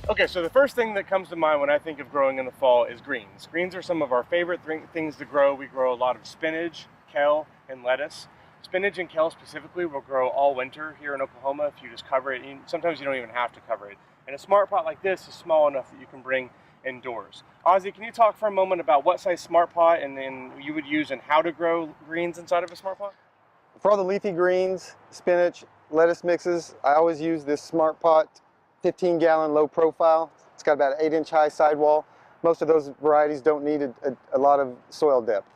Okay, so the first thing that comes to mind when I think of growing in the fall is greens. Greens are some of our favorite things to grow. We grow a lot of spinach, kale, and lettuce. Spinach and kale specifically will grow all winter here in Oklahoma if you just cover it. Sometimes you don't even have to cover it. And a smart pot like this is small enough that you can bring indoors. Ozzy, can you talk for a moment about what size smart pot and then you would use and how to grow greens inside of a smart pot? For all the leafy greens, spinach, lettuce mixes, I always use this Smart Pot 15-gallon low profile. It's got about an 8-inch high sidewall. Most of those varieties don't need a lot of soil depth.